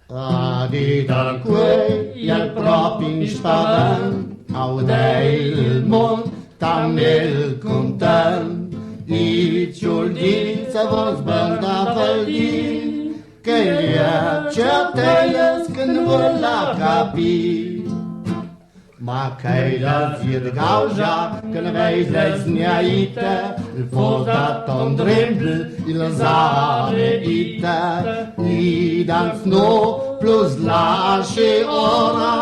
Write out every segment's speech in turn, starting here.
Adică el proprii spavân, audei il món, tamil contăm, i ciuldință vos banda făldi, că ea certeiesc când vor la capi. Ma keiner wird gauja, când vei lesniaite, il forza ton drembel, il zare ite, i dans no plus lasce ora,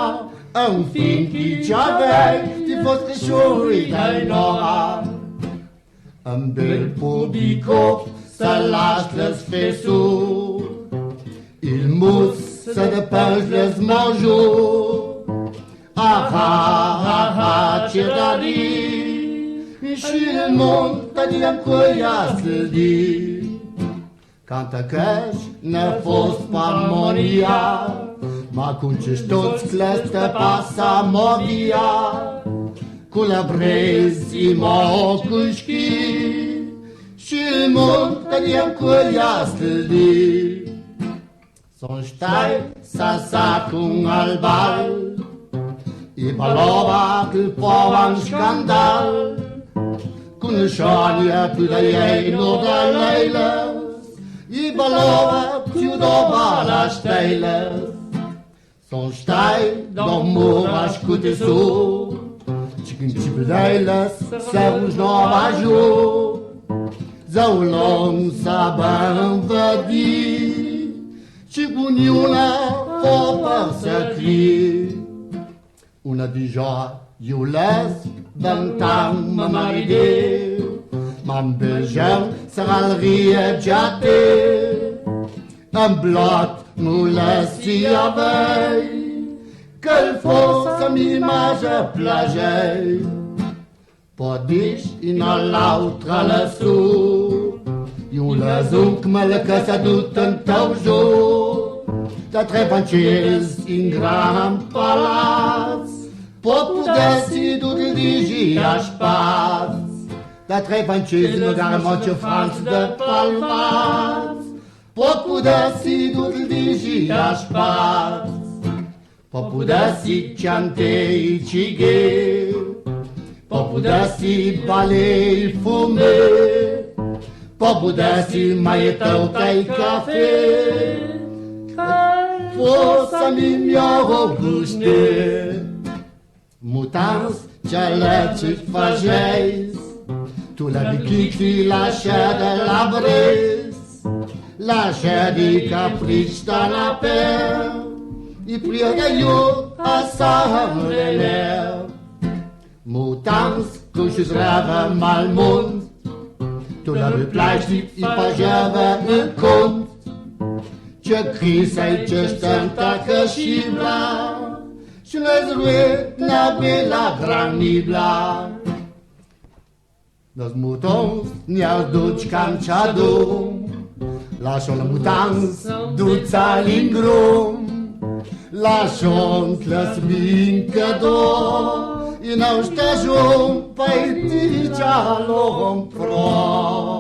un fin chi ci avei, ti fost cresciuri dai nora. Un bel publico, să lași les fesur, il mus să depăși les monjur. Aha, ce dadi, și il mond tădiam cu ea slădi. Canta căși ne fost pamonia, ma cuncești toți clăstă pasa movia, cu lăbrezi i mocușchi, și il mond tădiam cu ea slădi. Son stai sa cu albal, i balova qu'il povan scandal, con scioglia più da ei no da leiles, i balova chiudova la steiles. Son stai domova scute su, cikin cibileiles seus nova ju, zaulon saban vadi, ciguniuna fopa să crie. Una di joa iulesc, d'antan mă marideu, m-am bejeu săralrie geate, în blot nu lăsi avei, că-l fost să-mi imagă plajei. Podiș ina l'altra lăsur, iulăzunc mă-l-că s-a dut în tău jur, da tre francesi in gran palaz, pot pudessi du di digi a spaz. Da tre francesi no garmonce Franz de Palmaz, pot pudessi du di digi a spaz. Pot pudessi ciantei cighe, pot pudessi balei fume, pot pudessi maietău tai cafe, forța mi-o guste. Mutans ce faceis, tu la bichiti lascia de la bres, lascia di caprici da la per, i prio de io a samrele. Mutans cușis rava mal mund, tu la bepleistit i pajava în cont, ce crisai ce stanta că și bla, și le zruie na bela granibla. Los mutons ne-au duci cam ceadum, lasă-o la mutans duța în grum, lasă-o clăsmincă dor, i n-au ștejum, păi ticea l-om pro.